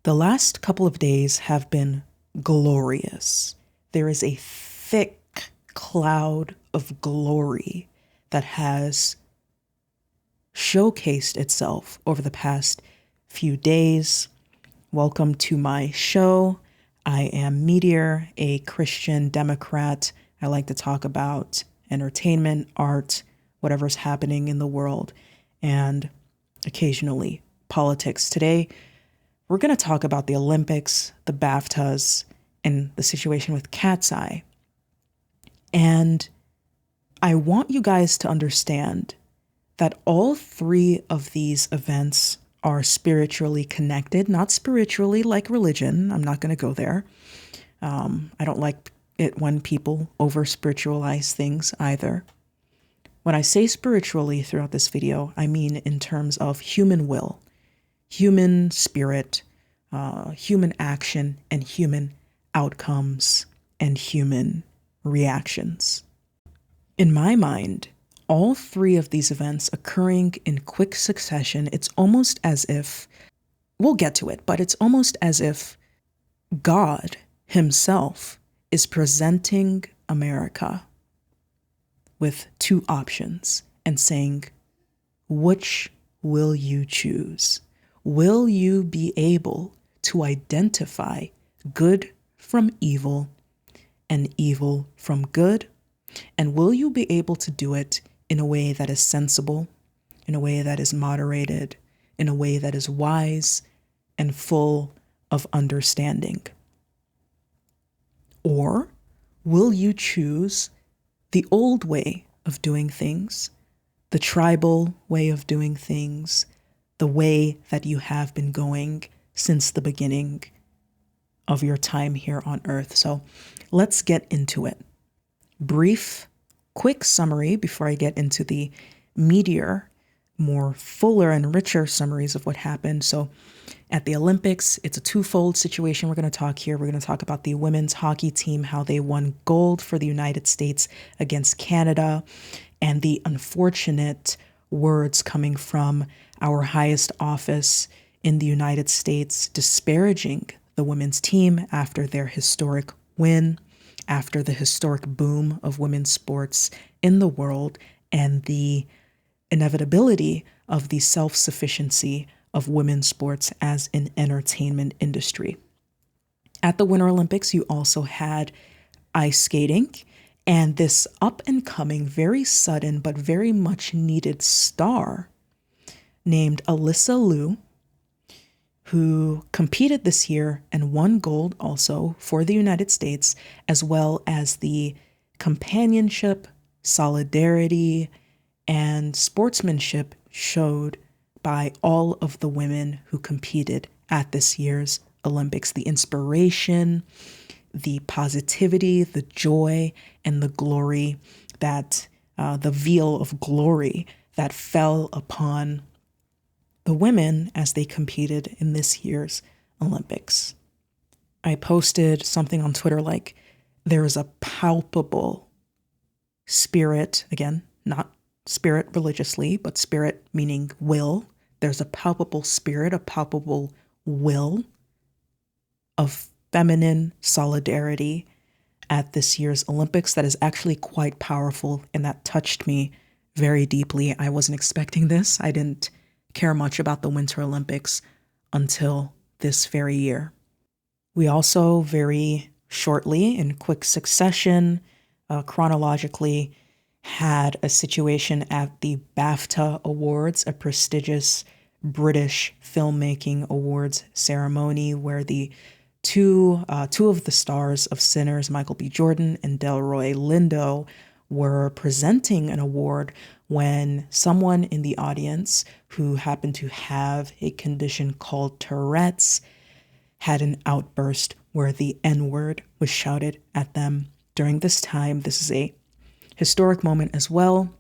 The last couple of days have been glorious. There is a thick cloud of glory that has showcased itself over the past few days. Welcome to my show. I am Meteor, a Christian Democrat. I like to talk about entertainment, art, whatever's happening in the world, and occasionally politics. Today, we're going to talk about the Olympics, the BAFTAs, and the situation with Katseye. And I want you guys to understand that all three of these events are spiritually connected, not spiritually like religion. I'm not going to go there. I don't like it when people over spiritualize things either. When I say spiritually throughout this video, I mean in terms of human will, human spirit, human action, and human outcomes, and human reactions. In my mind, all three of these events occurring in quick succession, it's almost as if, we'll get to it, but it's almost as if God himself is presenting America with two options and saying, which will you choose? Will you be able to identify good from evil and evil from good? And will you be able to do it in a way that is sensible, in a way that is moderated, in a way that is wise and full of understanding? Or will you choose the old way of doing things, the tribal way of doing things, the way that you have been going since the beginning of your time here on Earth? So let's get into it. Brief, quick summary before I get into the meatier, more fuller and richer summaries of what happened. So at the Olympics, it's a twofold situation we're going to talk here. We're going to talk about the women's hockey team, how they won gold for the United States against Canada, and the unfortunate words coming from our highest office in the United States disparaging the women's team after their historic win, after the historic boom of women's sports in the world, and the inevitability of the self-sufficiency of women's sports as an entertainment industry. At the Winter Olympics, you also had ice skating, and this up-and-coming, very sudden, but very much needed star named Alysa Liu, who competed this year and won gold also for the United States, as well as the companionship, solidarity, and sportsmanship showed by all of the women who competed at this year's Olympics. The inspiration, the positivity, the joy, and the glory that, the veil of glory that fell upon the women as they competed in this year's Olympics. I posted something on Twitter like, there is a palpable spirit, again, not spirit religiously, but spirit meaning will. There's a palpable spirit, a palpable will of feminine solidarity at this year's Olympics that is actually quite powerful, and that touched me very deeply. I wasn't expecting this. I didn't care much about the Winter Olympics until this very year. We also very shortly, in quick succession, chronologically, had a situation at the BAFTA Awards, a prestigious British filmmaking awards ceremony where the two of the stars of Sinners, Michael B. Jordan and Delroy Lindo, were presenting an award when someone in the audience who happened to have a condition called Tourette's had an outburst where the N-word was shouted at them during this time. This is a historic moment as well,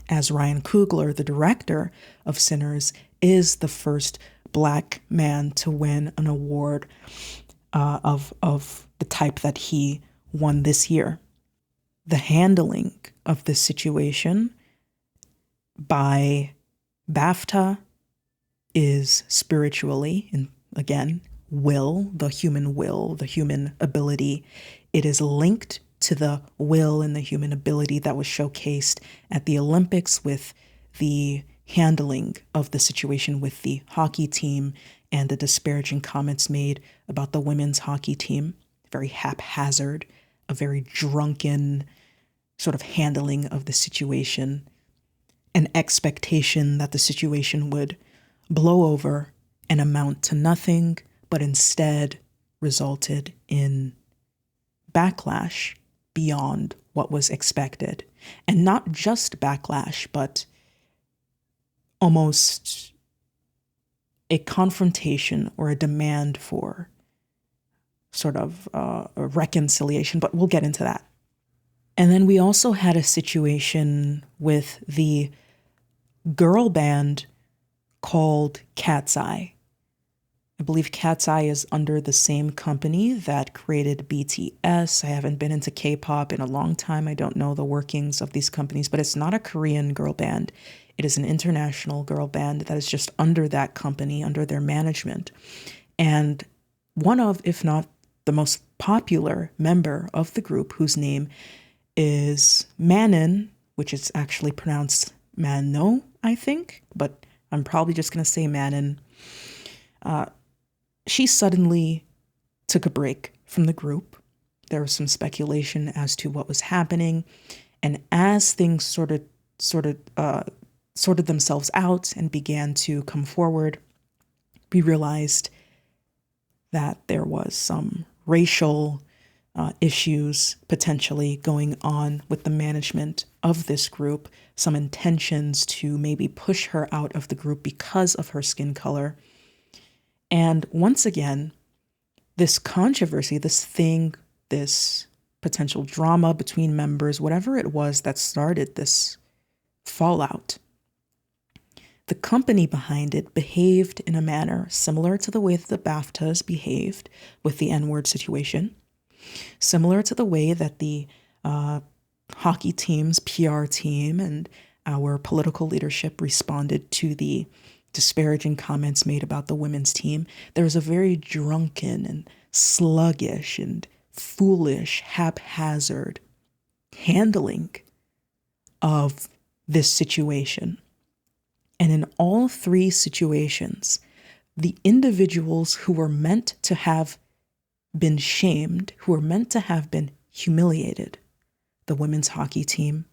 as Ryan Coogler, the director of Sinners, is the first Black man to win an award of the type that he won this year. The handling of this situation by BAFTA is spiritually, and again, will, the human ability. It is linked to the will and the human ability that was showcased at the Olympics with the handling of the situation with the hockey team and the disparaging comments made about the women's hockey team. Very haphazard, a very drunken sort of handling of the situation, an expectation that the situation would blow over and amount to nothing, but instead resulted in backlash beyond what was expected. And not just backlash, but almost a confrontation or a demand for sort of a reconciliation, but we'll get into that. And then we also had a situation with the girl band called Katseye. I believe Katseye is under the same company that created BTS. I haven't been into K-pop in a long time. I don't know the workings of these companies, but it's not a Korean girl band. It is an international girl band that is just under that company, under their management. And one of, if not the most popular member of the group, whose name is Manon, which is actually pronounced Manon, I think, but I'm probably just going to say Manon. She suddenly took a break from the group. There was some speculation as to what was happening. And as things sorted themselves out and began to come forward, we realized that there was some racial issues potentially going on with the management of this group, some intentions to maybe push her out of the group because of her skin color. And once again, this controversy, this potential drama between members, whatever it was that started this fallout, the company behind it behaved in a manner similar to the way that the BAFTAs behaved with the N-word situation, similar to the way that the hockey team's PR team and our political leadership responded to the disparaging comments made about the women's team. There was a very drunken and sluggish and foolish, haphazard handling of this situation. And in all three situations, the individuals who were meant to have been shamed, who were meant to have been humiliated, the women's hockey team,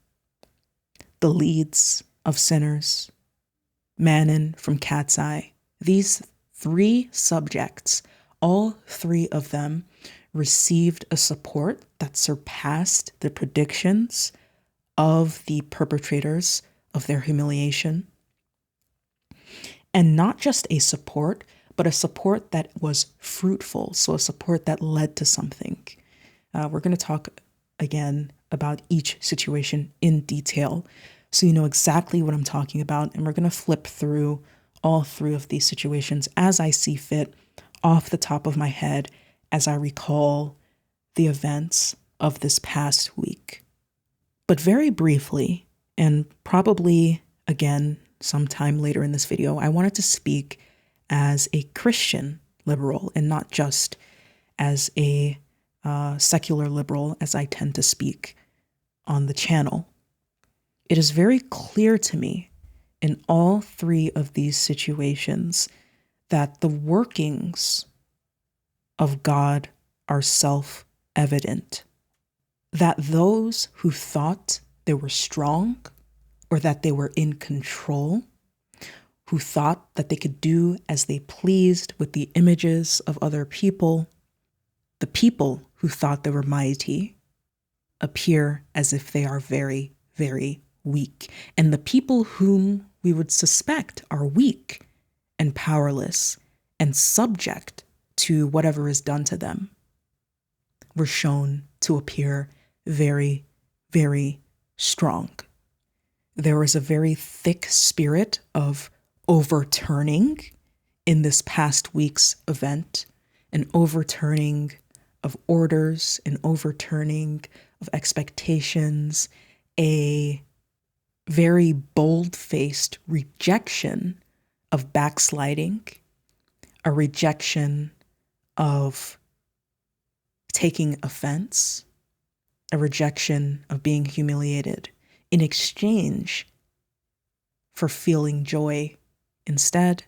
the leads of Sinners, Manon from Katseye, these three subjects, all three of them received a support that surpassed the predictions of the perpetrators of their humiliation. And not just a support, but a support that was fruitful, so a support that led to something. We're going to talk again about each situation in detail, so you know exactly what I'm talking about, and we're going to flip through all three of these situations as I see fit, off the top of my head, as I recall the events of this past week. But very briefly, and probably again sometime later in this video, I wanted to speak as a Christian liberal and not just as a secular liberal, as I tend to speak on the channel. It is very clear to me in all three of these situations that the workings of God are self-evident. That those who thought they were strong or that they were in control, who thought that they could do as they pleased with the images of other people, the people who thought they were mighty, appear as if they are very, very weak. And the people whom we would suspect are weak and powerless and subject to whatever is done to them were shown to appear very, very strong. There was a very thick spirit of overturning in this past week's event, an overturning of orders, an overturning of expectations, a very bold-faced rejection of backsliding, a rejection of taking offense, a rejection of being humiliated in exchange for feeling joy instead,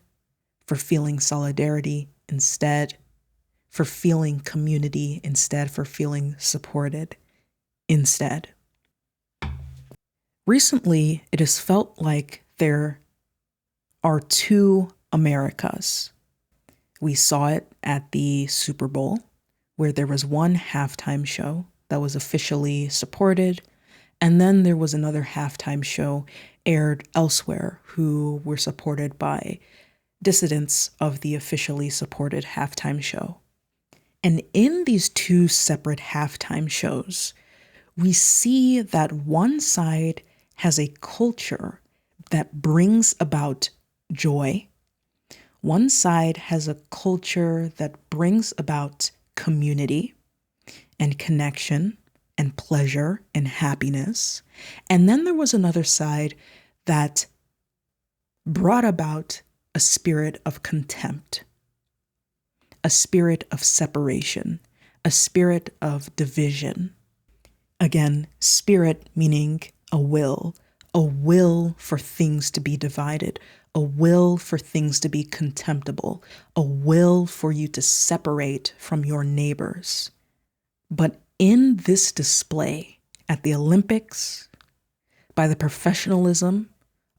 for feeling solidarity instead, for feeling community instead, for feeling supported instead. Recently, it has felt like there are two Americas. We saw it at the Super Bowl, where there was one halftime show that was officially supported, and then there was another halftime show aired elsewhere who were supported by dissidents of the officially supported halftime show. And in these two separate halftime shows, we see that one side has a culture that brings about joy. One side has a culture that brings about community and connection and pleasure and happiness. And then there was another side that brought about a spirit of contempt, a spirit of separation, a spirit of division. Again, spirit meaning a will for things to be divided, a will for things to be contemptible, a will for you to separate from your neighbors. But in this display at the Olympics, by the professionalism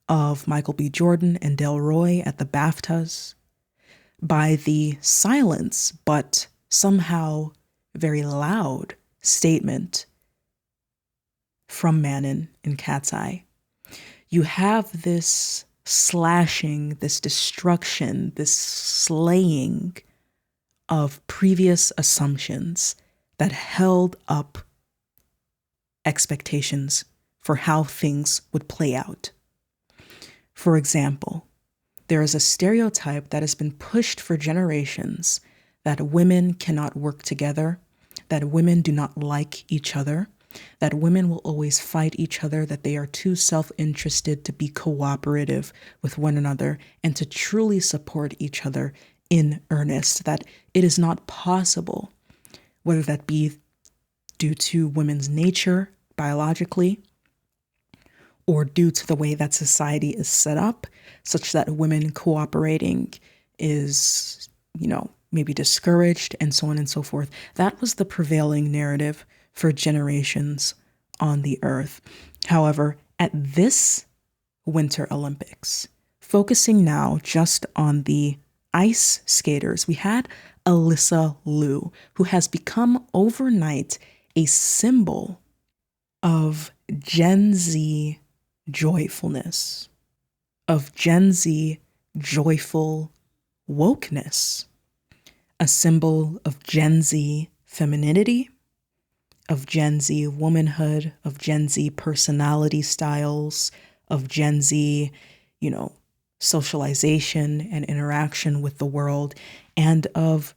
of Michael B. Jordan and Delroy at the BAFTAs, by the silence but somehow very loud statement from Manon and Katseye, you have this slashing, this destruction, this slaying of previous assumptions that held up expectations for how things would play out. For example, there is a stereotype that has been pushed for generations that women cannot work together, that women do not like each other, that women will always fight each other, that they are too self-interested to be cooperative with one another and to truly support each other in earnest, that it is not possible, whether that be due to women's nature biologically or due to the way that society is set up, such that women cooperating is, maybe discouraged and so on and so forth. That was the prevailing narrative for generations on the earth. However, at this Winter Olympics, focusing now just on the ice skaters, we had Alysa Liu, who has become overnight a symbol of Gen Z joyfulness, of Gen Z joyful wokeness, a symbol of Gen Z femininity, of Gen Z womanhood, of Gen Z personality styles, of Gen Z, socialization and interaction with the world, and of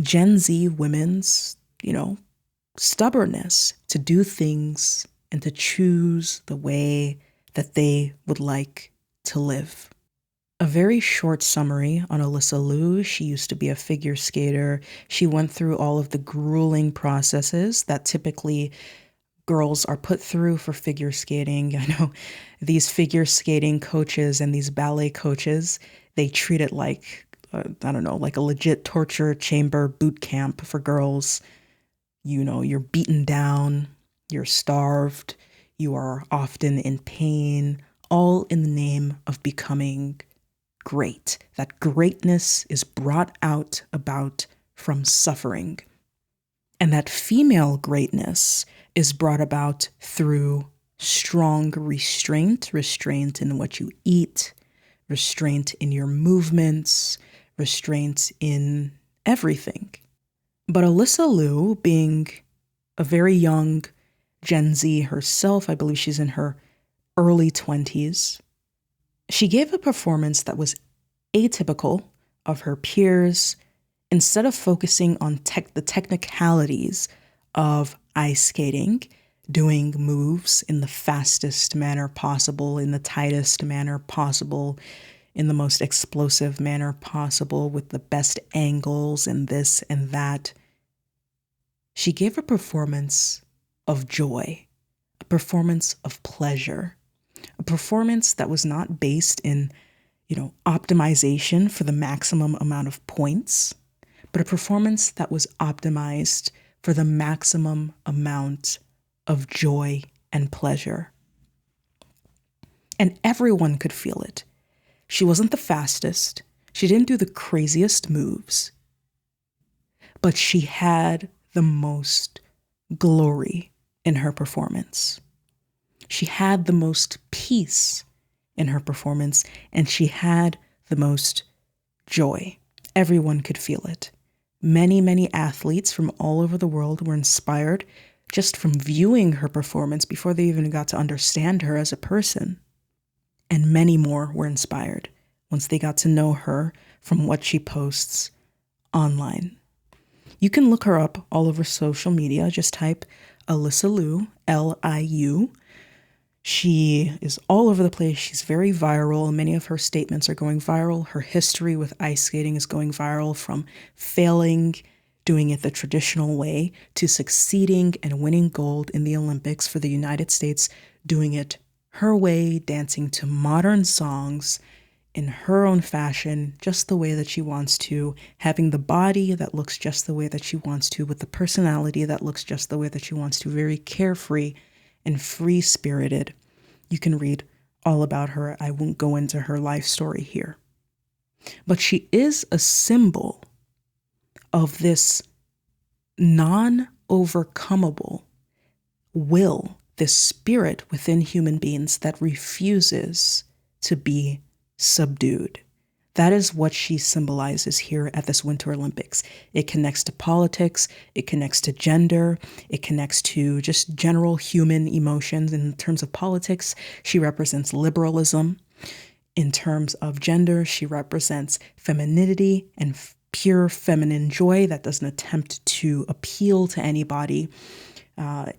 Gen Z women's, stubbornness to do things and to choose the way that they would like to live. A very short summary on Alysa Liu. She used to be a figure skater. She went through all of the grueling processes that typically girls are put through for figure skating. I know these figure skating coaches and these ballet coaches, they treat it like, like a legit torture chamber boot camp for girls. You're beaten down, you're starved, you are often in pain, all in the name of becoming great. That greatness is brought about from suffering. And that female greatness is brought about through strong restraint in what you eat, restraint in your movements, restraint in everything. But Alysa Liu, being a very young Gen Z herself, I believe she's in her early 20s, she gave a performance that was atypical of her peers. Instead of focusing on the technicalities of ice skating, doing moves in the fastest manner possible, in the tightest manner possible, in the most explosive manner possible with the best angles and this and that. She gave a performance of joy, a performance of pleasure, a performance that was not based in, optimization for the maximum amount of points, but a performance that was optimized for the maximum amount of joy and pleasure. And everyone could feel it. She wasn't the fastest. She didn't do the craziest moves, but she had the most glory in her performance. She had the most peace in her performance, and she had the most joy. Everyone could feel it. Many, many athletes from all over the world were inspired just from viewing her performance before they even got to understand her as a person. And many more were inspired once they got to know her from what she posts online. You can look her up all over social media. Just type Alysa Liu, Liu. She is all over the place. She's very viral. Many of her statements are going viral. Her history with ice skating is going viral, from failing, doing it the traditional way, to succeeding and winning gold in the Olympics for the United States, doing it her way, dancing to modern songs in her own fashion, just the way that she wants to, having the body that looks just the way that she wants to, with the personality that looks just the way that she wants to, very carefree and free-spirited. You can read all about her. I won't go into her life story here. But she is a symbol of this non-overcomable will, this spirit within human beings that refuses to be subdued. That is what she symbolizes here at this Winter Olympics. It connects to politics, it connects to gender, it connects to just general human emotions. In terms of politics, she represents liberalism. In terms of gender, she represents femininity and pure feminine joy that doesn't attempt to appeal to anybody.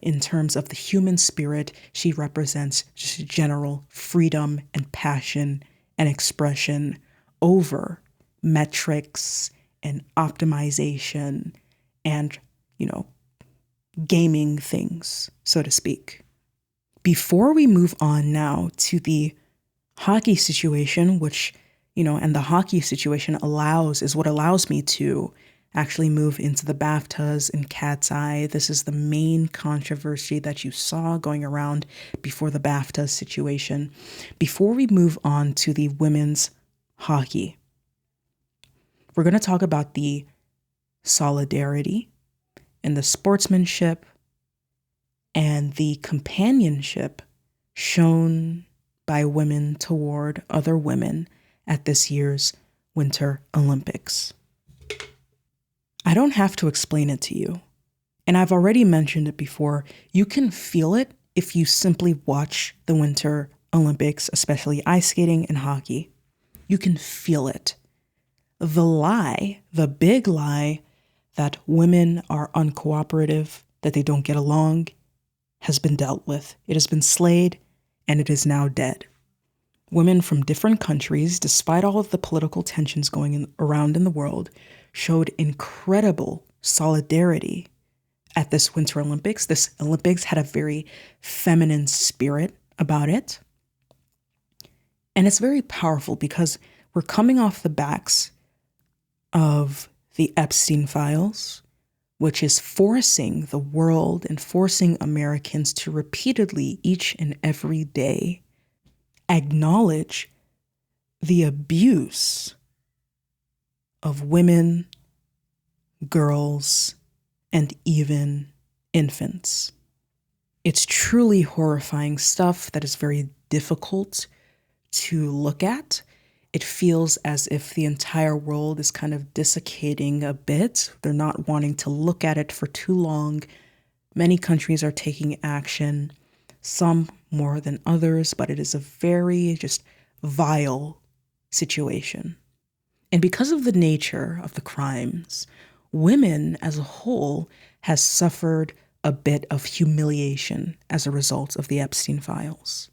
In terms of the human spirit, she represents just general freedom and passion and expression over metrics and optimization and, gaming things, so to speak. Before we move on now to the hockey situation, which, and the hockey situation is what allows me to actually move into the BAFTAs and Katseye. This is the main controversy that you saw going around before the BAFTA situation. Before we move on to the women's hockey, we're going to talk about the solidarity and the sportsmanship and the companionship shown by women toward other women at this year's Winter Olympics. I don't have to explain it to you, and I've already mentioned it before. You can feel it if you simply watch the Winter Olympics, especially ice skating and hockey. You can feel it. The lie, the big lie that women are uncooperative, that they don't get along, has been dealt with. It has been slayed, and it is now dead. Women from different countries, despite all of the political tensions going around in the world, showed incredible solidarity at this Winter Olympics. This Olympics had a very feminine spirit about it. And it's very powerful because we're coming off the backs of the Epstein files, which is forcing the world and forcing Americans to repeatedly, each and every day, acknowledge the abuse of women, girls, and even infants. It's truly horrifying stuff that is very difficult to look at. It feels as if the entire world is kind of desiccating a bit. They're not wanting to look at it for too long. Many countries are taking action, some more than others, but it is a very just vile situation. And because of the nature of the crimes, women as a whole has suffered a bit of humiliation as a result of the Epstein files.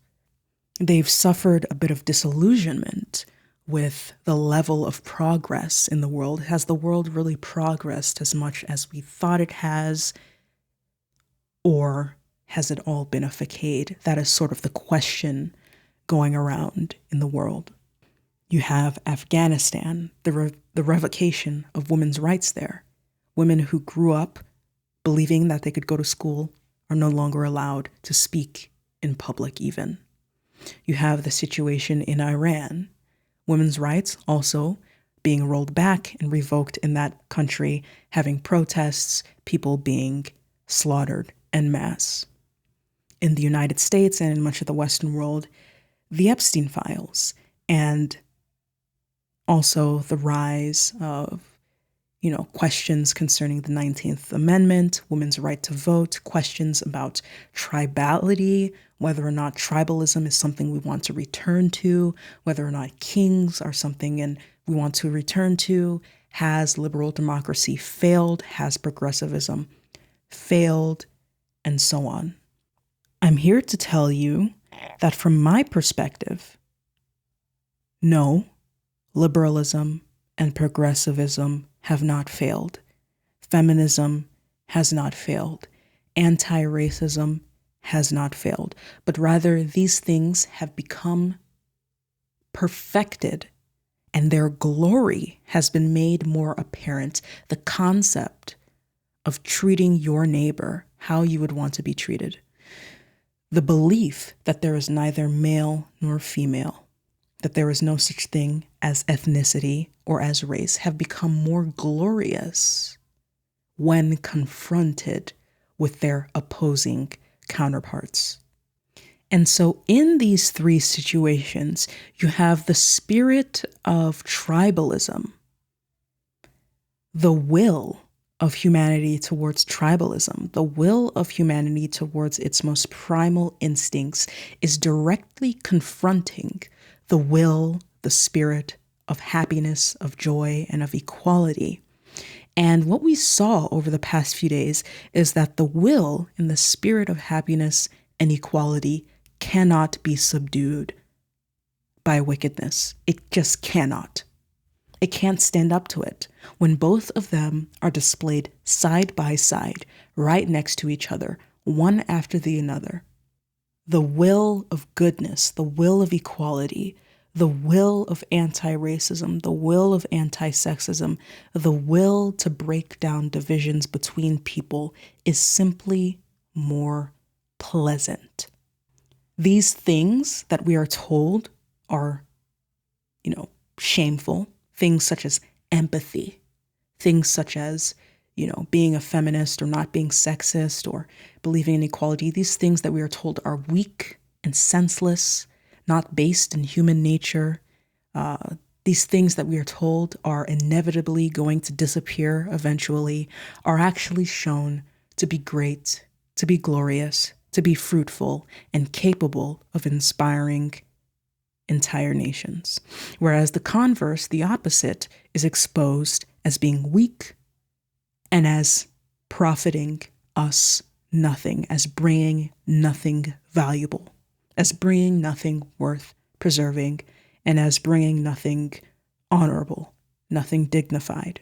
They've suffered a bit of disillusionment with the level of progress in the world. Has the world really progressed as much as we thought it has? Or has it all been a facade? That is sort of the question going around in the world. You have Afghanistan, the revocation of women's rights there. Women who grew up believing that they could go to school are no longer allowed to speak in public even. You have the situation in Iran. Women's rights also being rolled back and revoked in that country, having protests, people being slaughtered en masse. In the United States and in much of the Western world, the Epstein files and also the rise of, questions concerning the 19th Amendment, women's right to vote, questions about tribality, whether or not tribalism is something we want to return to, whether or not kings are something and we want to return to. Has liberal democracy failed? Has progressivism failed? And so on. I'm here to tell you that from my perspective, no, liberalism and progressivism have not failed. Feminism has not failed. Anti-racism has not failed. But rather, these things have become perfected and their glory has been made more apparent. The concept of treating your neighbor how you would want to be treated. The belief that there is neither male nor female, that there is no such thing as ethnicity or as race, have become more glorious when confronted with their opposing counterparts. And so in these three situations, you have the spirit of tribalism, the will of humanity towards tribalism, the will of humanity towards its most primal instincts is directly confronting the will, the spirit of happiness, of joy, and of equality. And what we saw over the past few days is that the will and the spirit of happiness and equality cannot be subdued by wickedness. It just cannot. It can't stand up to it. When both of them are displayed side by side, right next to each other, one after the another, the will of goodness, the will of equality, the will of anti-racism, the will of anti-sexism, the will to break down divisions between people is simply more pleasant. These things that we are told are, shameful, things such as empathy, things such as, being a feminist or not being sexist or believing in equality, these things that we are told are weak and senseless, not based in human nature. These things that we are told are inevitably going to disappear eventually are actually shown to be great, to be glorious, to be fruitful, and capable of inspiring entire nations. Whereas the converse, the opposite, is exposed as being weak and as profiting us nothing, as bringing nothing valuable, as bringing nothing worth preserving, and as bringing nothing honorable, nothing dignified.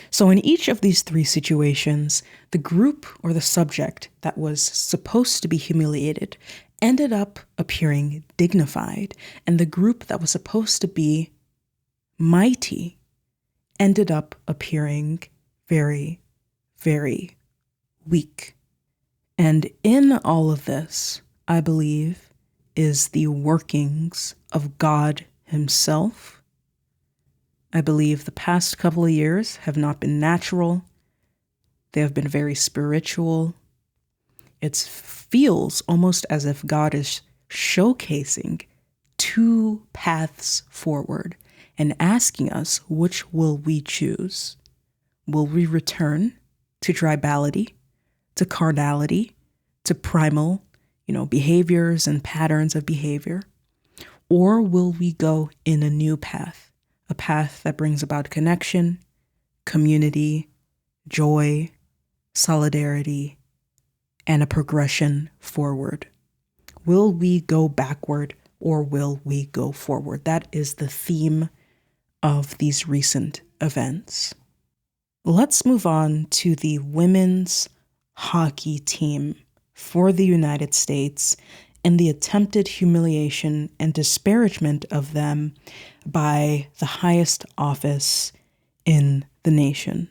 So in each of these three situations, the group or the subject that was supposed to be humiliated ended up appearing dignified, and the group that was supposed to be mighty ended up appearing very, very weak. And in all of this, I believe, is the workings of God Himself. I believe the past couple of years have not been natural. They have been very spiritual. It feels almost as if God is showcasing two paths forward and asking us, which will we choose? Will we return to tribality, to carnality, to primal, behaviors and patterns of behavior? Or will we go in a new path, a path that brings about connection, community, joy, solidarity, and a progression forward? Will we go backward or will we go forward? That is the theme of these recent events. Let's move on to the women's hockey team for the United States and the attempted humiliation and disparagement of them by the highest office in the nation.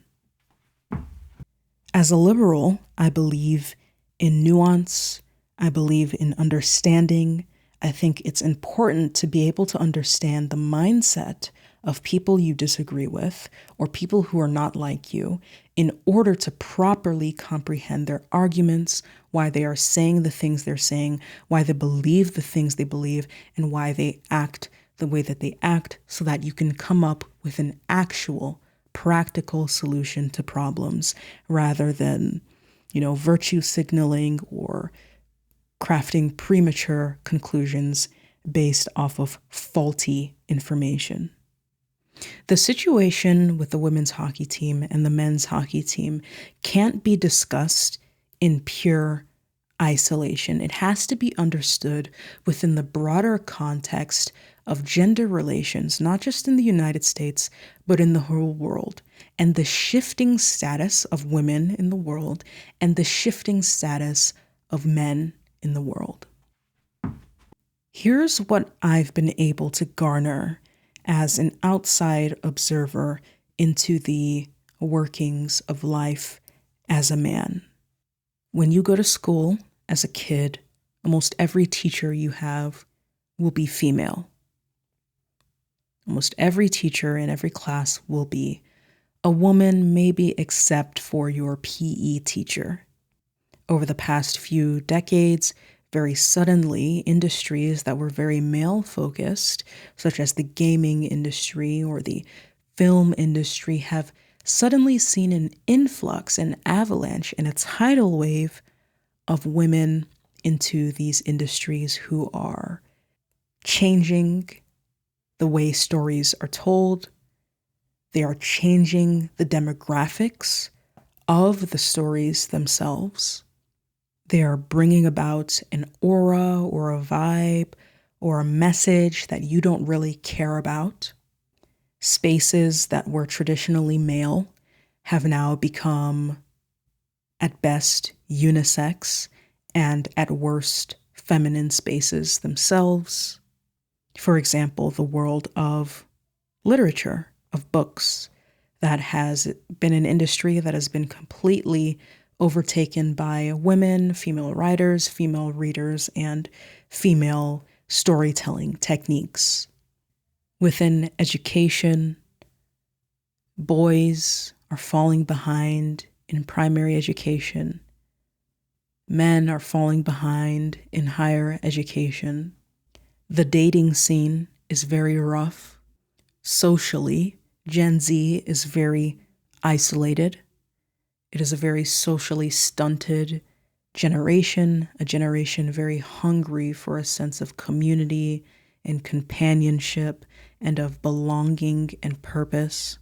As a liberal, I believe in nuance. I believe in understanding. I think it's important to be able to understand the mindset of people you disagree with or people who are not like you in order to properly comprehend their arguments, why they are saying the things they're saying, why they believe the things they believe, and why they act the way that they act, so that you can come up with an actual practical solution to problems rather than, virtue signaling or crafting premature conclusions based off of faulty information. The situation with the women's hockey team and the men's hockey team can't be discussed in pure isolation. It has to be understood within the broader context of gender relations, not just in the United States, but in the whole world, and the shifting status of women in the world and the shifting status of men in the world. Here's what I've been able to garner as an outside observer into the workings of life as a man. When you go to school as a kid, almost every teacher you have will be female. Almost every teacher in every class will be a woman, maybe except for your PE teacher. Over the past few decades, very suddenly, industries that were very male-focused, such as the gaming industry or the film industry, have suddenly seen an influx, an avalanche, and a tidal wave of women into these industries who are changing the way stories are told. They are changing the demographics of the stories themselves. They are bringing about an aura or a vibe or a message that you don't really care about. Spaces that were traditionally male have now become, at best, unisex, and at worst, feminine spaces themselves. For example, the world of literature, of books, that has been an industry that has been completely overtaken by women, female writers, female readers, and female storytelling techniques. Within education, boys are falling behind in primary education. Men are falling behind in higher education. The dating scene is very rough. Socially, Gen Z is very isolated. It is a very socially stunted generation, a generation very hungry for a sense of community and companionship and of belonging and purpose.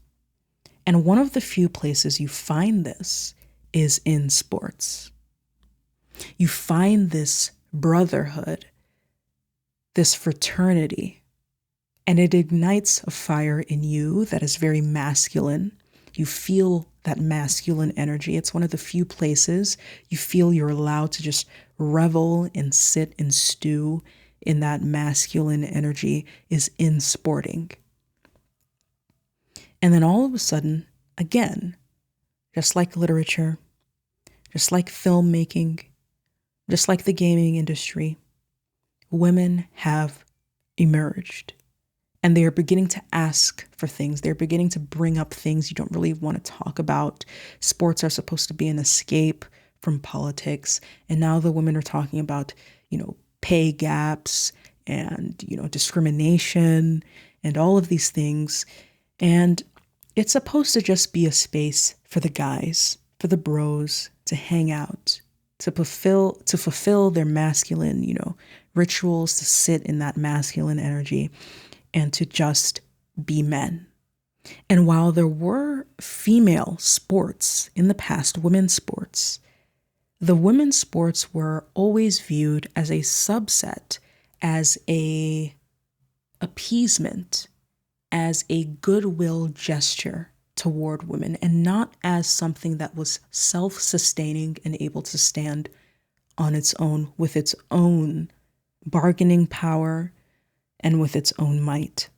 And one of the few places you find this is in sports. You find this brotherhood, this fraternity, and it ignites a fire in you that is very masculine. You feel that masculine energy. It's one of the few places you feel you're allowed to just revel and sit and stew in that masculine energy is in sporting. And then all of a sudden, again, just like literature, just like filmmaking, just like the gaming industry, women have emerged. And they are beginning to ask for things. They're beginning to bring up things you don't really want to talk about. Sports are supposed to be an escape from politics. And now the women are talking about, pay gaps and, discrimination and all of these things. And it's supposed to just be a space for the guys, for the bros to hang out, to fulfill their masculine, rituals, to sit in that masculine energy, and to just be men. And while there were female sports in the past, women's sports, the women's sports were always viewed as a subset, as a appeasement, as a goodwill gesture toward women, and not as something that was self-sustaining and able to stand on its own with its own bargaining power and with its own might.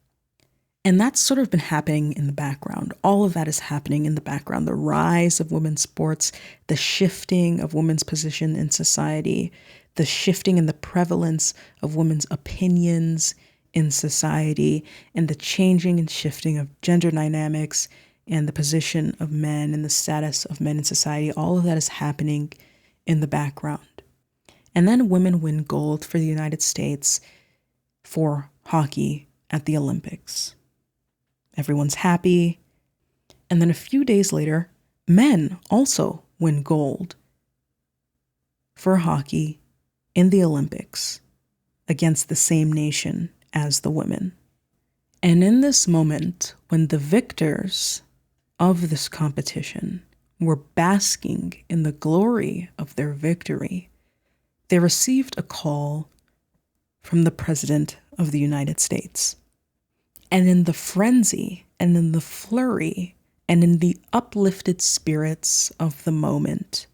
And that's sort of been happening in the background. All of that is happening in the background. The rise of women's sports, the shifting of women's position in society, the shifting and the prevalence of women's opinions in society, and the changing and shifting of gender dynamics and the position of men and the status of men in society. All of that is happening in the background. And then women win gold for the United States for hockey at the Olympics. Everyone's happy. And then a few days later, men also win gold for hockey in the Olympics against the same nation as the women. And in this moment, when the victors of this competition were basking in the glory of their victory, they received a call from the President of the United States. And in the frenzy and in the flurry and in the uplifted spirits of the moment,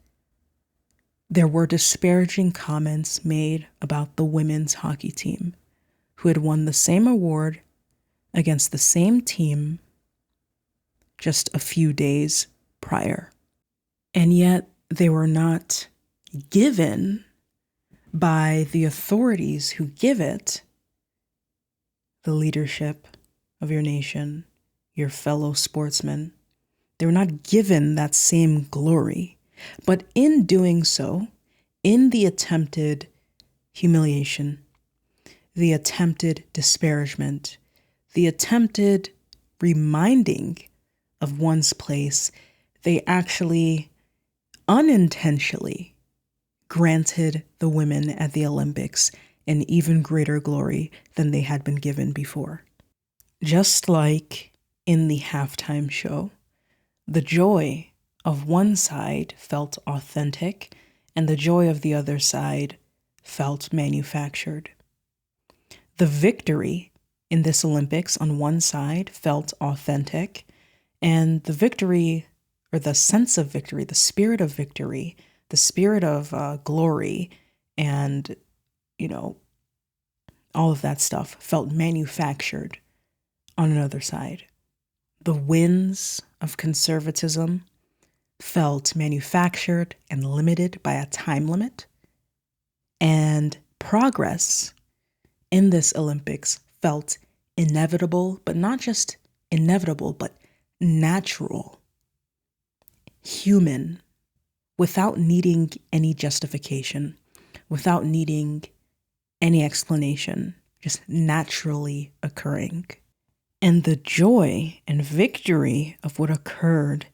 there were disparaging comments made about the women's hockey team, who had won the same award against the same team just a few days prior. And yet they were not given by the authorities who give it, the leadership of your nation, your fellow sportsmen. They were not given that same glory. But in doing so, in the attempted humiliation, the attempted disparagement, the attempted reminding of one's place, they actually unintentionally granted the women at the Olympics an even greater glory than they had been given before. Just like in the halftime show, the joy of one side felt authentic and the joy of the other side felt manufactured. The victory in this Olympics on one side felt authentic, and the victory, or the sense of victory, the spirit of victory, the spirit of glory, and, all of that stuff felt manufactured on another side. The wins of conservatism felt manufactured and limited by a time limit, and progress in this Olympics felt inevitable, but not just inevitable, but natural, human, without needing any justification, without needing any explanation, just naturally occurring. And the joy and victory of what occurred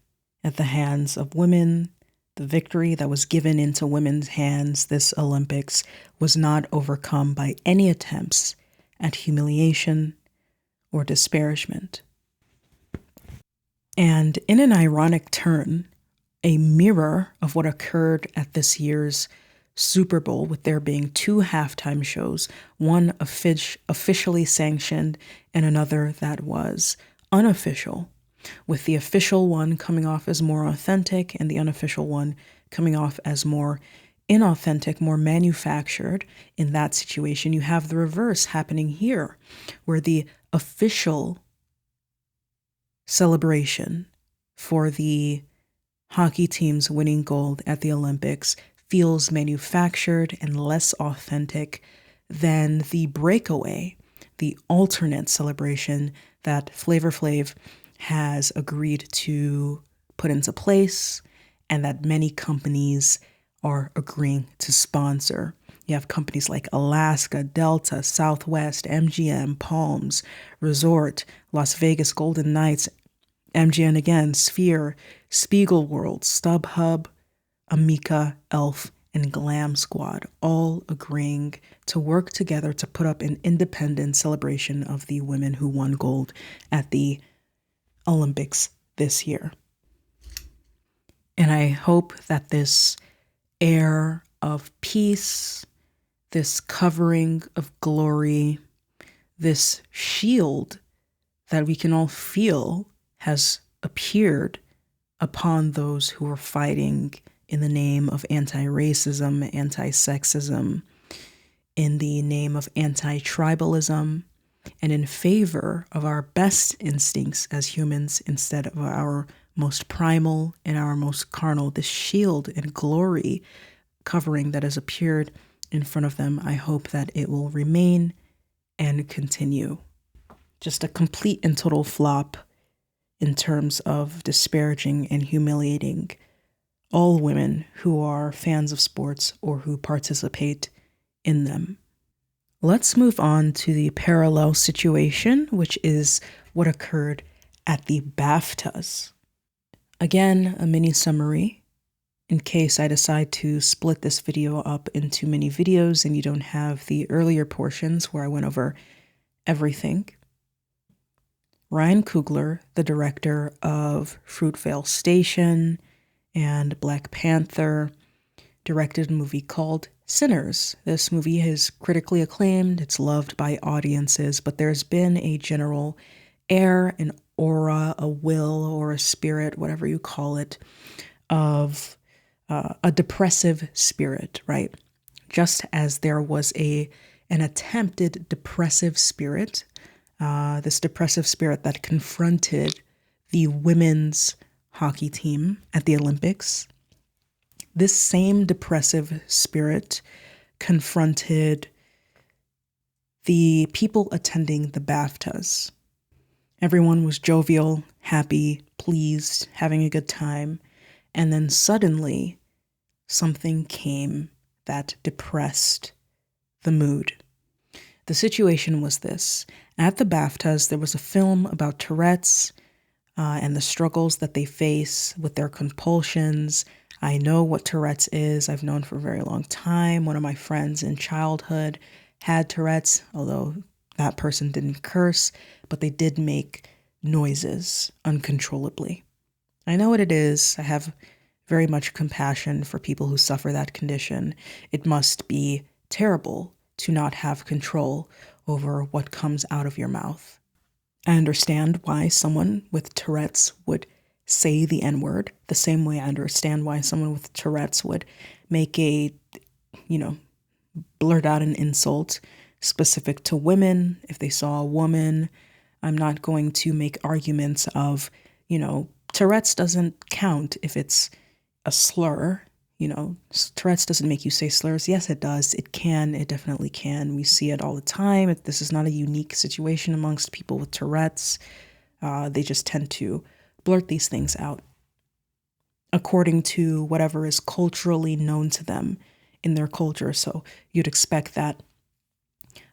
at the hands of women, the victory that was given into women's hands this Olympics, was not overcome by any attempts at humiliation or disparagement. And in an ironic turn, a mirror of what occurred at this year's Super Bowl, with there being two halftime shows, one officially sanctioned and another that was unofficial, with the official one coming off as more authentic and the unofficial one coming off as more inauthentic, more manufactured. In that situation, you have the reverse happening here, where the official celebration for the hockey teams winning gold at the Olympics feels manufactured and less authentic than the breakaway, the alternate celebration that Flavor Flav has agreed to put into place and that many companies are agreeing to sponsor. You have companies like Alaska, Delta, Southwest, MGM, Palms, Resort, Las Vegas Golden Knights, MGM again, Sphere, Spiegelworld, StubHub, Amica, Elf, and Glam Squad, all agreeing to work together to put up an independent celebration of the women who won gold at the Olympics this year. And I hope that this air of peace, this covering of glory, this shield that we can all feel has appeared upon those who are fighting in the name of anti-racism, anti-sexism, in the name of anti-tribalism, and in favor of our best instincts as humans instead of our most primal and our most carnal. This shield and glory covering that has appeared in front of them, I hope that it will remain and continue. Just a complete and total flop in terms of disparaging and humiliating all women who are fans of sports or who participate in them. Let's move on to the parallel situation, which is what occurred at the BAFTAs. Again, a mini summary in case I decide to split this video up into mini videos and you don't have the earlier portions where I went over everything. Ryan Coogler, the director of Fruitvale Station and Black Panther, directed a movie called Sinners. This movie is critically acclaimed, it's loved by audiences, but there's been a general air, an aura, a will, or a spirit, whatever you call it, of a depressive spirit, right? Just as there was an attempted depressive spirit, this depressive spirit that confronted the women's hockey team at the Olympics. This same depressive spirit confronted the people attending the BAFTAs. Everyone was jovial, happy, pleased, having a good time. And then suddenly, something came that depressed the mood. The situation was this. At the BAFTAs, there was a film about Tourette's and the struggles that they face with their compulsions. I know what Tourette's is. I've known for a very long time. One of my friends in childhood had Tourette's, although that person didn't curse, but they did make noises uncontrollably. I know what it is. I have very much compassion for people who suffer that condition. It must be terrible to not have control over what comes out of your mouth. I understand why someone with Tourette's would say the N-word, the same way I understand why someone with Tourette's would make blurt out an insult specific to women. If they saw a woman, I'm not going to make arguments of, Tourette's doesn't count if it's a slur. Tourette's doesn't make you say slurs. Yes, it does. It can. It definitely can. We see it all the time. This is not a unique situation amongst people with Tourette's. They just tend to blurt these things out according to whatever is culturally known to them in their culture. So you'd expect that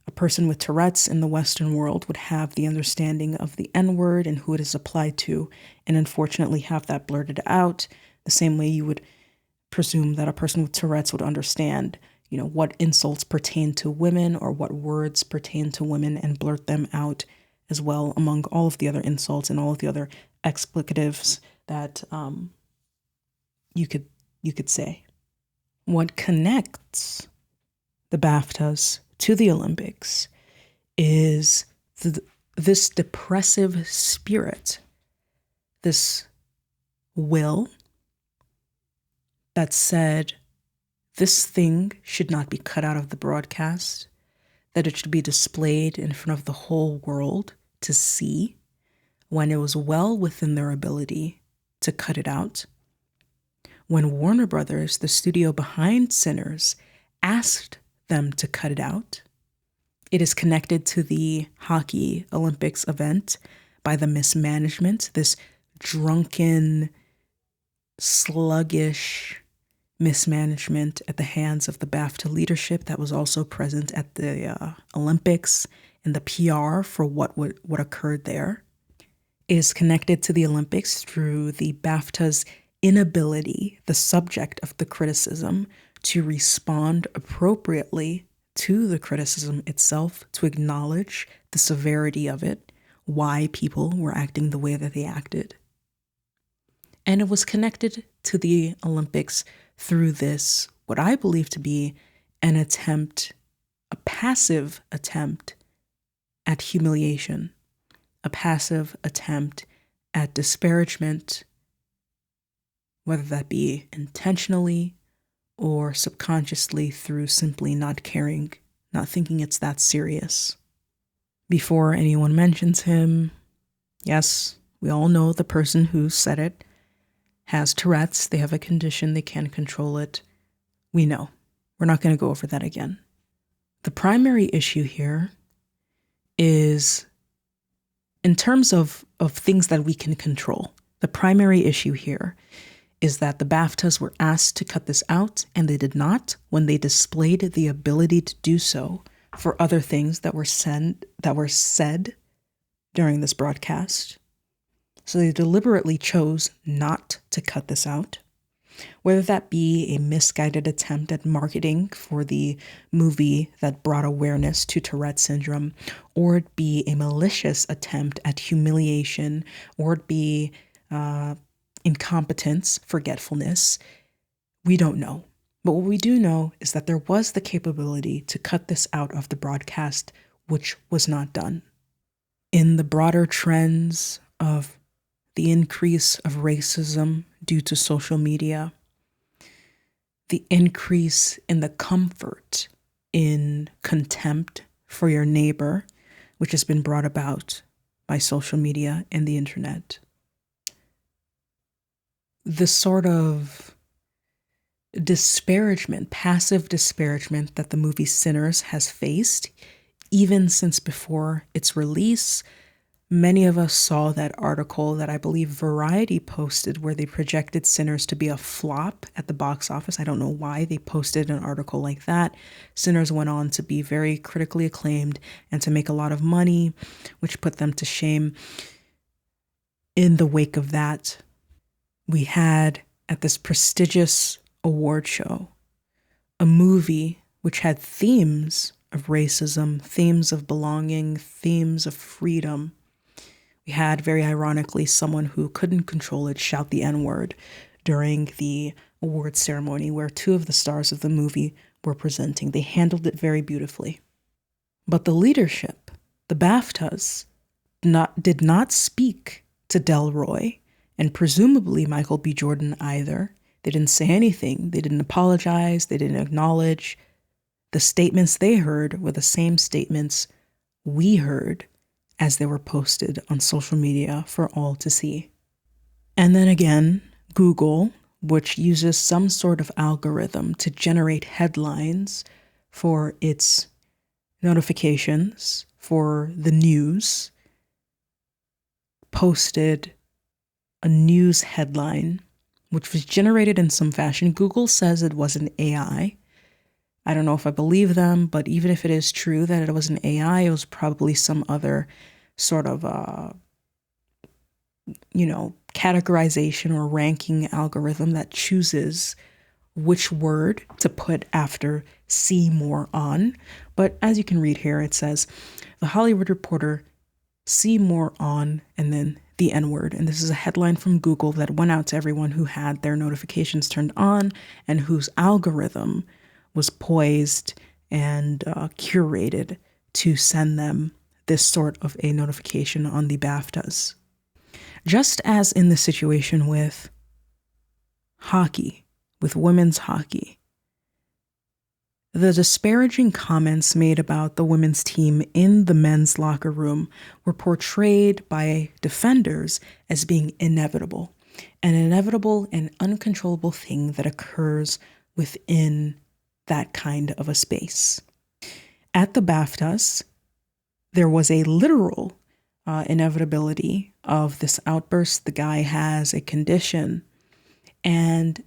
a person with Tourette's in the Western world would have the understanding of the N-word and who it is applied to, and unfortunately have that blurted out the same way you would presume that a person with Tourette's would understand, what insults pertain to women or what words pertain to women and blurt them out as well among all of the other insults and all of the other explicatives that you could say. What connects the BAFTAs to the Olympics is this depressive spirit, this will that said this thing should not be cut out of the broadcast, that it should be displayed in front of the whole world to see, when it was well within their ability to cut it out. When Warner Brothers, the studio behind Sinners, asked them to cut it out, it is connected to the Hockey Olympics event by the mismanagement, this drunken, sluggish mismanagement at the hands of the BAFTA leadership that was also present at the Olympics, and the PR for what occurred there. It is connected to the Olympics through the BAFTA's inability, the subject of the criticism, to respond appropriately to the criticism itself, to acknowledge the severity of it, why people were acting the way that they acted. And it was connected to the Olympics through this, what I believe to be an attempt passive attempt at humiliation, a passive attempt at disparagement, whether that be intentionally or subconsciously through simply not caring, not thinking it's that serious. Before anyone mentions him, yes, we all know the person who said it has Tourette's. They have a condition, they can't control it. We know. We're not going to go over that again. The primary issue here is, in terms of things that we can control, the primary issue here is that the BAFTAs were asked to cut this out, and they did not when they displayed the ability to do so for other things that were said during this broadcast. So they deliberately chose not to cut this out, whether that be a misguided attempt at marketing for the movie that brought awareness to Tourette syndrome, or it be a malicious attempt at humiliation, or it be incompetence, forgetfulness. We don't know. But what we do know is that there was the capability to cut this out of the broadcast, which was not done. In the broader trends of the increase of racism due to social media, the increase in the comfort in contempt for your neighbor, which has been brought about by social media and the internet, the sort of disparagement, passive disparagement that the movie Sinners has faced, even since before its release. Many of us saw that article that I believe Variety posted where they projected Sinners to be a flop at the box office. I don't know why they posted an article like that. Sinners went on to be very critically acclaimed and to make a lot of money, which put them to shame. In the wake of that, we had at this prestigious award show a movie which had themes of racism, themes of belonging, themes of freedom. We had, very ironically, someone who couldn't control it shout the N-word during the award ceremony where two of the stars of the movie were presenting. They handled it very beautifully. But the leadership, the BAFTAs, did not speak to Delroy, and presumably Michael B. Jordan either. They didn't say anything. They didn't apologize. They didn't acknowledge. The statements they heard were the same statements we heard as they were posted on social media for all to see. And then again, Google, which uses some sort of algorithm to generate headlines for its notifications for the news, posted a news headline which was generated in some fashion. Google says it was an AI. I don't know if I believe them, but even if it is true that it was an AI, it was probably some other sort of, categorization or ranking algorithm that chooses which word to put after see more on. But as you can read here, it says, The Hollywood Reporter, see more on, and then the N-word. And this is a headline from Google that went out to everyone who had their notifications turned on and whose algorithm was poised and curated to send them this sort of a notification on the BAFTAs. Just as in the situation with hockey, with women's hockey, the disparaging comments made about the women's team in the men's locker room were portrayed by defenders as being inevitable, an inevitable and uncontrollable thing that occurs within that kind of a space. At the BAFTAs, there was a literal inevitability of this outburst. The guy has a condition, and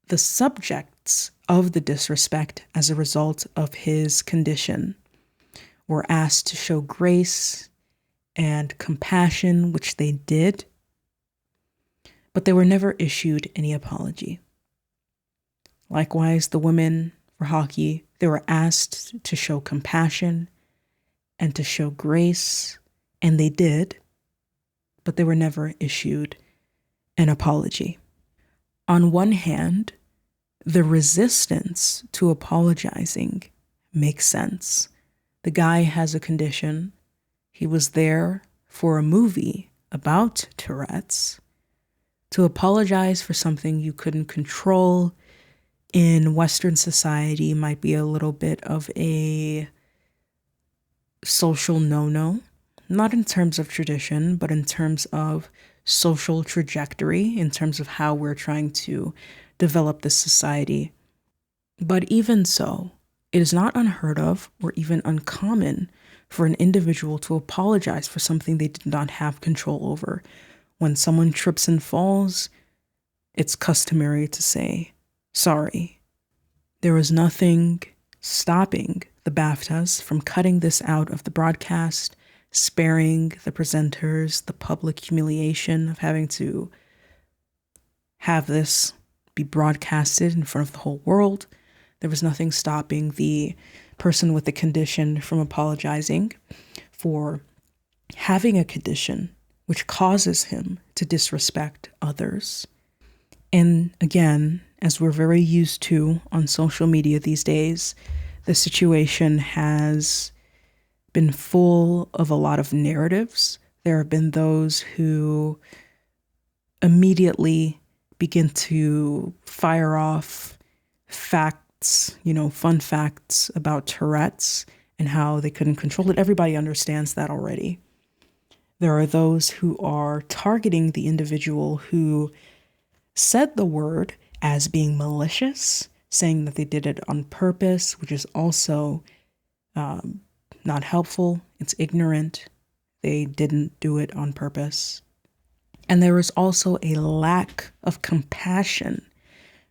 the subjects of the disrespect as a result of his condition were asked to show grace and compassion, which they did, but they were never issued any apology. Likewise, the women for hockey, they were asked to show compassion and to show grace, and they did, but they were never issued an apology. On one hand, the resistance to apologizing makes sense. The guy has a condition. He was there for a movie about Tourette's. To apologize for something you couldn't control in Western society might be a little bit of a social no-no. Not in terms of tradition, but in terms of social trajectory, in terms of how we're trying to develop this society. But even so, it is not unheard of or even uncommon for an individual to apologize for something they did not have control over. When someone trips and falls, it's customary to say, sorry. There was nothing stopping the BAFTAs from cutting this out of the broadcast, sparing the presenters the public humiliation of having to have this be broadcasted in front of the whole world. There was nothing stopping the person with the condition from apologizing for having a condition which causes him to disrespect others. And again, as we're very used to on social media these days, the situation has been full of a lot of narratives. There have been those who immediately begin to fire off facts, fun facts about Tourette's and how they couldn't control it. Everybody understands that already. There are those who are targeting the individual who said the word as being malicious, saying that they did it on purpose, which is also not helpful. It's ignorant. They didn't do it on purpose. And there is also a lack of compassion,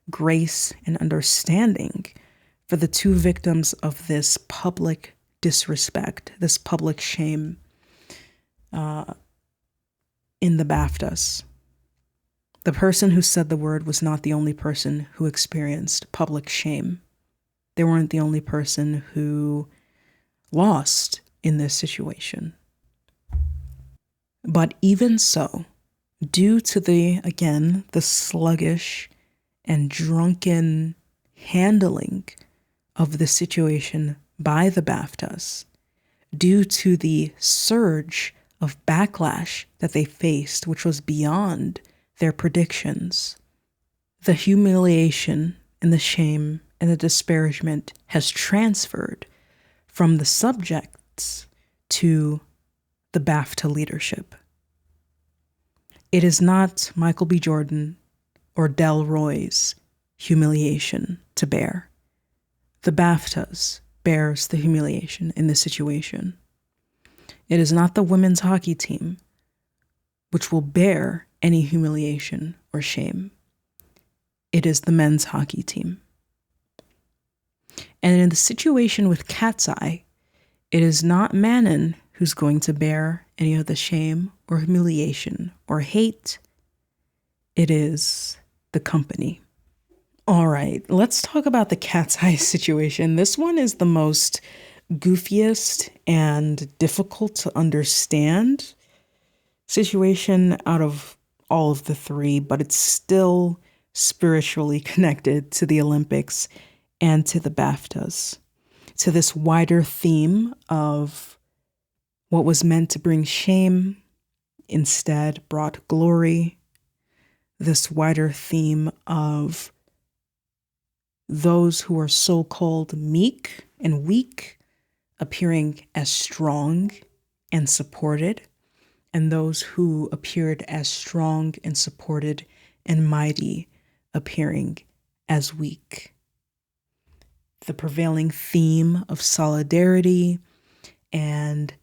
grace, and understanding for the two victims of this public disrespect, this public shame in the BAFTAs. The person who said the word was not the only person who experienced public shame. They weren't the only person who lost in this situation. But even so, due to the sluggish and drunken handling of the situation by the BAFTAs, due to the surge of backlash that they faced, which was beyond their predictions, the humiliation and the shame and the disparagement has transferred from the subjects to the BAFTA leadership. It is not Michael B. Jordan or Delroy's humiliation to bear. The BAFTAs bears the humiliation in this situation. It is not the women's hockey team which will bear any humiliation or shame. It is the men's hockey team. And in the situation with Katseye, it is not Manon who's going to bear any of the shame or humiliation or hate. It is the company. All right, let's talk about the Katseye situation. This one is the most goofiest and difficult to understand situation out of all of the three, but it's still spiritually connected to the Olympics and to the BAFTAs, to this wider theme of what was meant to bring shame instead brought glory, this wider theme of those who are so-called meek and weak appearing as strong and supported, and those who appeared as strong and supported and mighty appearing as weak. The prevailing theme of solidarity and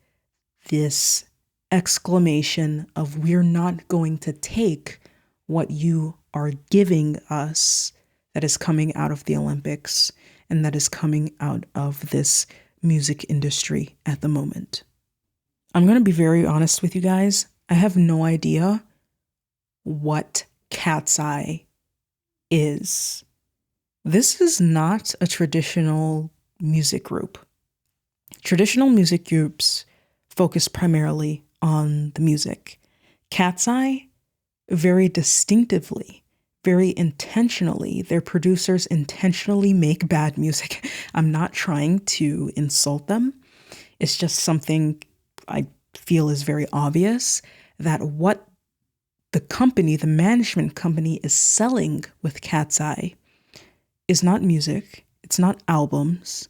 this exclamation of we're not going to take what you are giving us that is coming out of the Olympics and that is coming out of this music industry at the moment. I'm going to be very honest with you guys. I have no idea what Katseye is. This is not a traditional music group. Traditional music groups focus primarily on the music. Katseye very distinctively very intentionally, their producers intentionally make bad music. I'm not trying to insult them. It's just something I feel is very obvious, that what the company, the management company, is selling with Katseye is not music, it's not albums,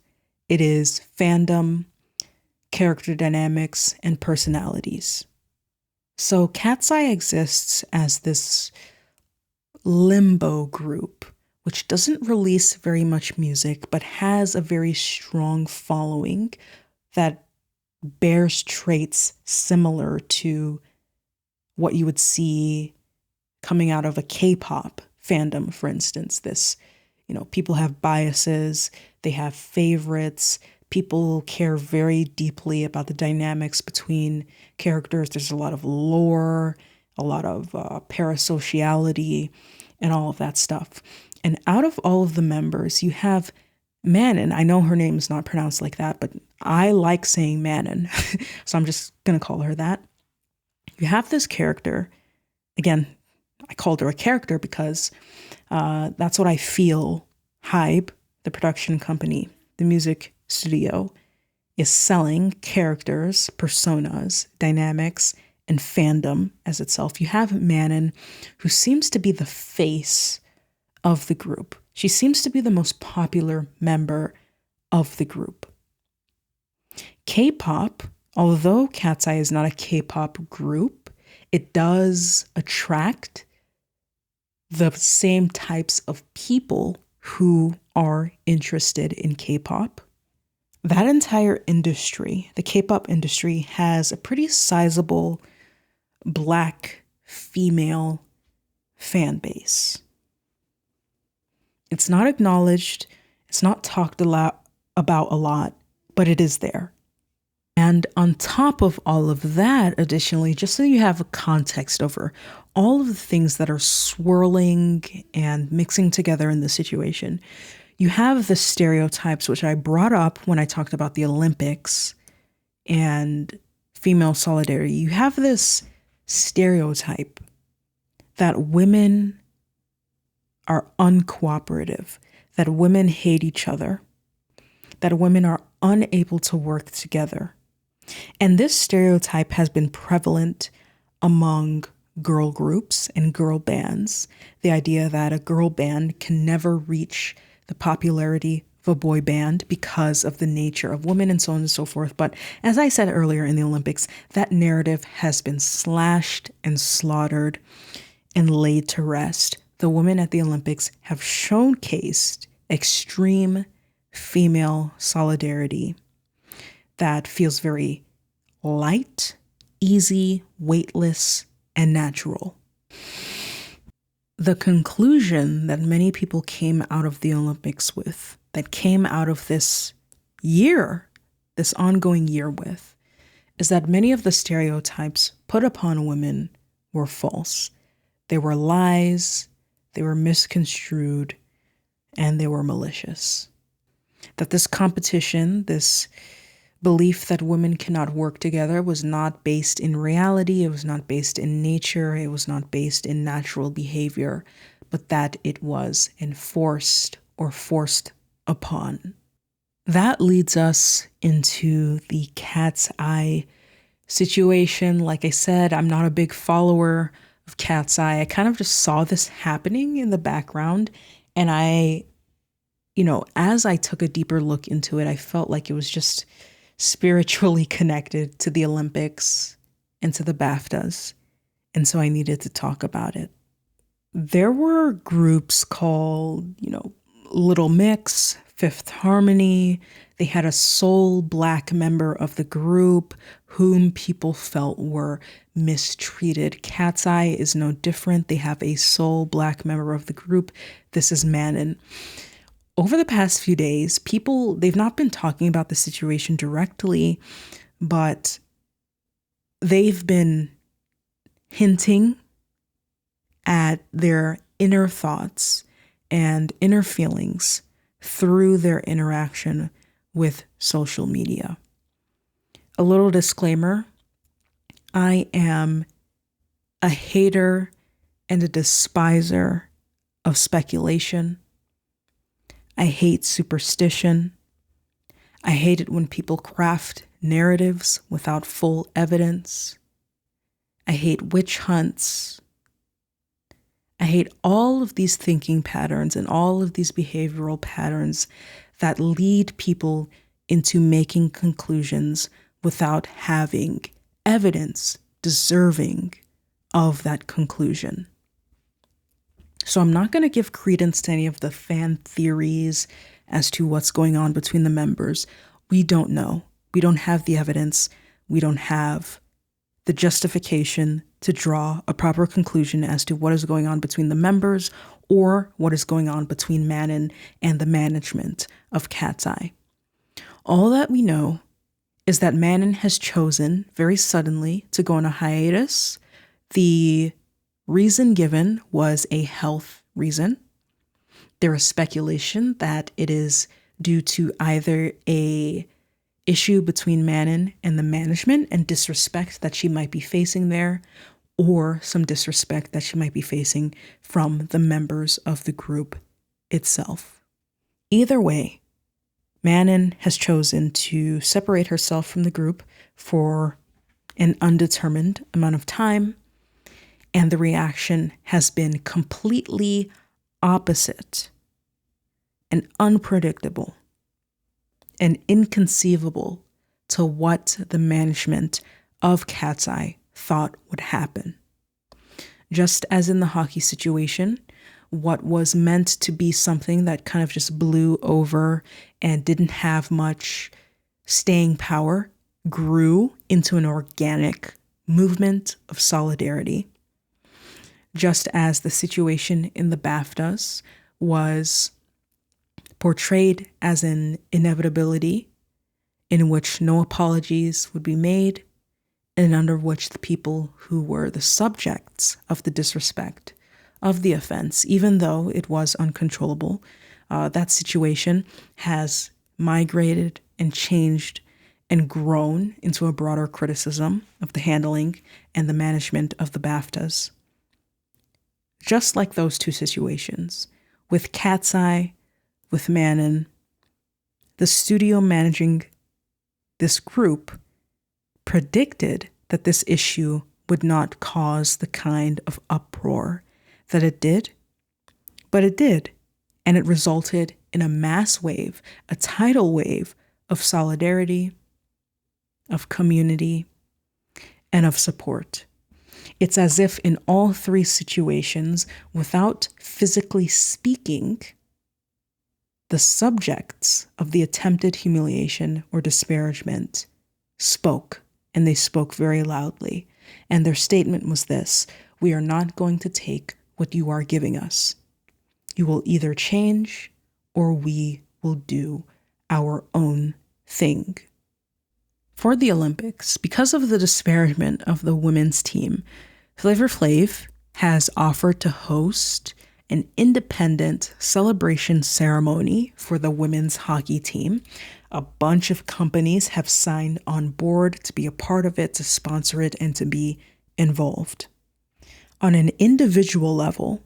it is fandom, character dynamics, and personalities. So Katseye exists as this limbo group, which doesn't release very much music, but has a very strong following that bears traits similar to what you would see coming out of a K-pop fandom, for instance. People have biases, they have favorites, people care very deeply about the dynamics between characters. There's a lot of lore, a lot of parasociality, and all of that stuff. And out of all of the members, you have Manon. I know her name is not pronounced like that, but I like saying Manon, so I'm just going to call her that. You have this character. Again, I called her a character because that's what I feel Hybe, the production company, the music studio, is selling: characters, personas, dynamics, and fandom as itself. You have Manon, who seems to be the face of the group. She seems to be the most popular member of the group. K-pop, although Katseye is not a K-pop group, it does attract the same types of people who are interested in K-pop. That entire industry, the K-pop industry, has a pretty sizable Black female fan base. It's not acknowledged, it's not talked about a lot, but it is there. And on top of all of that, additionally, just so you have a context over all of the things that are swirling and mixing together in the situation, you have the stereotypes, which I brought up when I talked about the Olympics and female solidarity. You have this stereotype that women are uncooperative, that women hate each other, that women are unable to work together. And this stereotype has been prevalent among girl groups and girl bands. The idea that a girl band can never reach the popularity of a boy band because of the nature of women and so on and so forth. But as I said earlier in the Olympics, that narrative has been slashed and slaughtered and laid to rest. The women at the Olympics have showcased extreme female solidarity that feels very light, easy, weightless, and natural. The conclusion that many people came out of the Olympics with, that came out of this year, this ongoing year with, is that many of the stereotypes put upon women were false. They were lies, they were misconstrued, and they were malicious. That this competition, this belief that women cannot work together, was not based in reality, it was not based in nature, it was not based in natural behavior, but that it was enforced or forced upon. That leads us into the Katseye situation. Like I said, I'm not a big follower of Katseye. I kind of just saw this happening in the background, and as I took a deeper look into it, I felt like it was just spiritually connected to the Olympics and to the BAFTAs. And so I needed to talk about it. There were groups called, Little Mix, Fifth Harmony. They had a sole Black member of the group whom people felt were mistreated. Katseye is no different. They have a sole Black member of the group. This is Manon. Over the past few days, they've not been talking about the situation directly, but they've been hinting at their inner thoughts and inner feelings through their interaction with social media. A little disclaimer, I am a hater and a despiser of speculation. I hate superstition. I hate it when people craft narratives without full evidence. I hate witch hunts. I hate all of these thinking patterns and all of these behavioral patterns that lead people into making conclusions without having evidence deserving of that conclusion. So I'm not going to give credence to any of the fan theories as to what's going on between the members. We don't know. We don't have the evidence. We don't have the justification to draw a proper conclusion as to what is going on between the members or what is going on between Manon and the management of Katseye. All that we know is that Manon has chosen very suddenly to go on a hiatus. The reason given was a health reason. There is speculation that it is due to either a issue between Manon and the management and disrespect that she might be facing there, or some disrespect that she might be facing from the members of the group itself. Either way, Manon has chosen to separate herself from the group for an undetermined amount of time, and the reaction has been completely opposite and unpredictable and inconceivable to what the management of Katseye thought would happen. Just as in the hockey situation, what was meant to be something that kind of just blew over and didn't have much staying power grew into an organic movement of solidarity. Just as the situation in the BAFTAs was portrayed as an inevitability in which no apologies would be made and under which the people who were the subjects of the disrespect, of the offense, even though it was uncontrollable, that situation has migrated and changed and grown into a broader criticism of the handling and the management of the BAFTAs. Just like those two situations, with Katseye, with Manon, the studio managing this group predicted that this issue would not cause the kind of uproar that it did, but it did, and it resulted in a mass wave, a tidal wave of solidarity, of community, and of support. It's as if in all three situations, without physically speaking, the subjects of the attempted humiliation or disparagement spoke, and they spoke very loudly. And their statement was this: we are not going to take what you are giving us. You will either change or we will do our own thing. For the Olympics, because of the disparagement of the women's team, Flavor Flav has offered to host an independent celebration ceremony for the women's hockey team. A bunch of companies have signed on board to be a part of it, to sponsor it, and to be involved. On an individual level,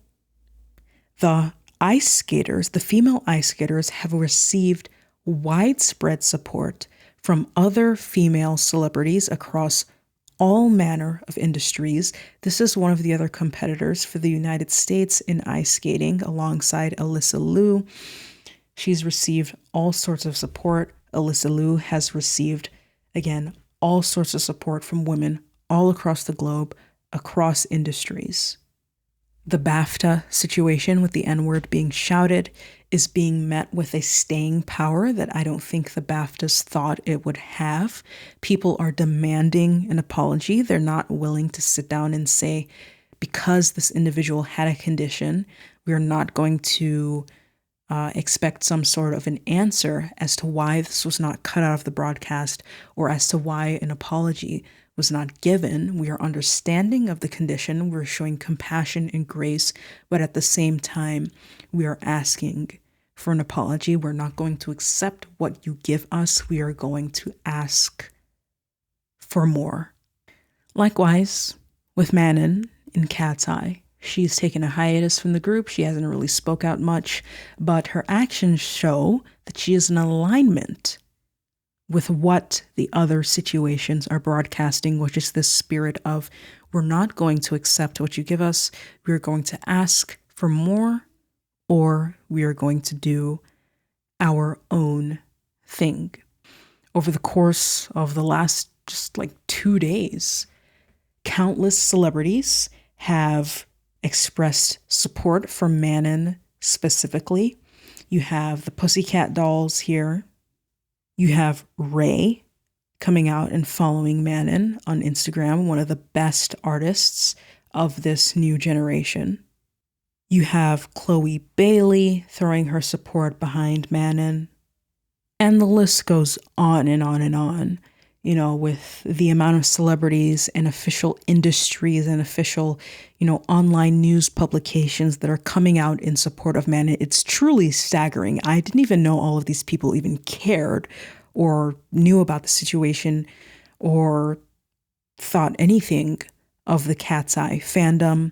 the ice skaters, the female ice skaters, have received widespread support from other female celebrities across all manner of industries. This is one of the other competitors for the United States in ice skating alongside Alysa Liu. She's received all sorts of support. Alysa Liu has received, again, all sorts of support from women all across the globe, across industries. The BAFTA situation with the N-word being shouted is being met with a staying power that I don't think the BAFTAs thought it would have. People are demanding an apology. They're not willing to sit down and say, because this individual had a condition, we're not going to expect some sort of an answer as to why this was not cut out of the broadcast or as to why an apology was not given. We are understanding of the condition. We're showing compassion and grace, but at the same time, we are asking for an apology. We're not going to accept what you give us. We are going to ask for more. Likewise, with Manon in Katseye, She's taken a hiatus from the group. She hasn't really spoke out much, but her actions show that she is in alignment with what the other situations are broadcasting, which is this spirit of, we're not going to accept what you give us. We're going to ask for more, or we are going to do our own thing. Over the course of the last just like 2 days, countless celebrities have expressed support for Manon specifically. You have the Pussycat Dolls here. You have Ray coming out and following Manon on Instagram, one of the best artists of this new generation. You have Chloe Bailey throwing her support behind Manon. And the list goes on and on and on, you know, with the amount of celebrities and official industries and official, you know, online news publications that are coming out in support of Manon. It's truly staggering. I didn't even know all of these people even cared or knew about the situation or thought anything of the Katseye fandom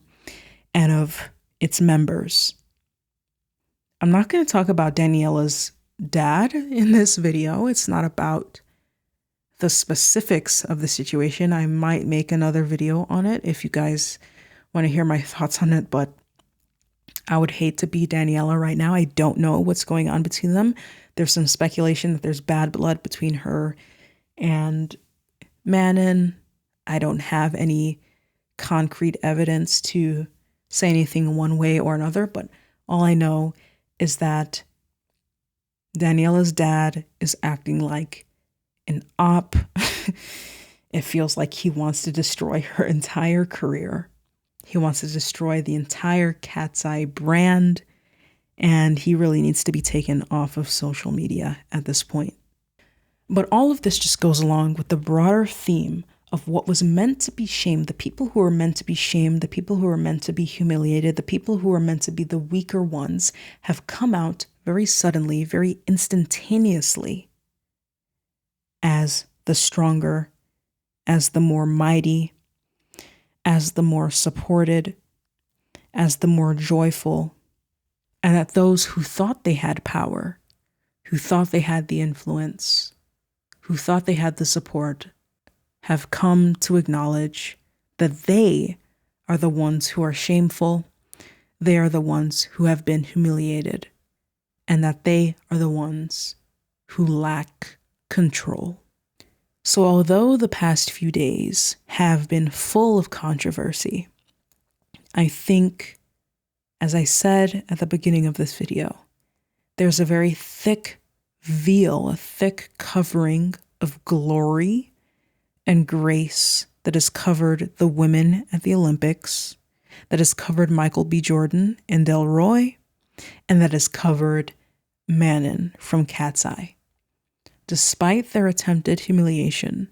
and of its members. I'm not going to talk about Daniela's dad in this video. It's not about the specifics of the situation. I might make another video on it if you guys want to hear my thoughts on it, but I would hate to be Daniela right now. I don't know what's going on between them. There's some speculation that there's bad blood between her and Manon. I don't have any concrete evidence to say anything one way or another, but all I know is that Daniela's dad is acting like an op. It feels like he wants to destroy her entire career. He wants to destroy the entire Katseye brand, and he really needs to be taken off of social media at this point. But all of this just goes along with the broader theme of what was meant to be shamed, the people who are meant to be shamed, the people who are meant to be humiliated, the people who are meant to be the weaker ones have come out very suddenly, very instantaneously as the stronger, as the more mighty, as the more supported, as the more joyful, and that those who thought they had power, who thought they had the influence, who thought they had the support, have come to acknowledge that they are the ones who are shameful, they are the ones who have been humiliated, and that they are the ones who lack control. So although the past few days have been full of controversy, I think, as I said at the beginning of this video, there's a very thick veil, a thick covering of glory and grace that has covered the women at the Olympics, that has covered Michael B. Jordan and Del Roy, and that has covered Manon from Katseye. Despite their attempted humiliation,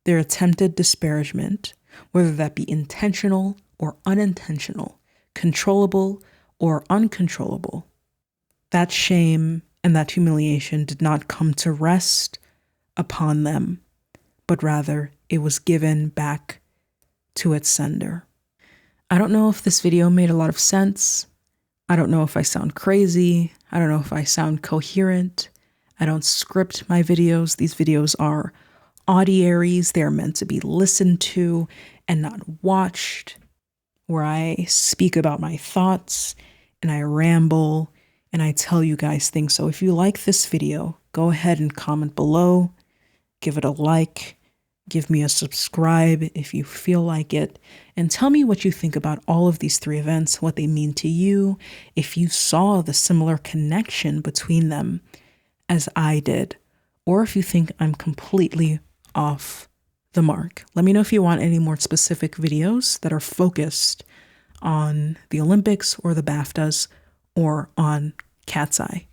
their attempted disparagement, whether that be intentional or unintentional, controllable or uncontrollable, that shame and that humiliation did not come to rest upon them, but rather it was given back to its sender. I don't know if this video made a lot of sense. I don't know if I sound crazy. I don't know if I sound coherent. I don't script my videos. These videos are audiaries. They're meant to be listened to and not watched, where I speak about my thoughts and I ramble and I tell you guys things. So if you like this video, go ahead and comment below, give it a like, give me a subscribe if you feel like it, and tell me what you think about all of these three events, what they mean to you, if you saw the similar connection between them as I did, or if you think I'm completely off the mark. Let me know if you want any more specific videos that are focused on the Olympics or the BAFTAs or on Katseye.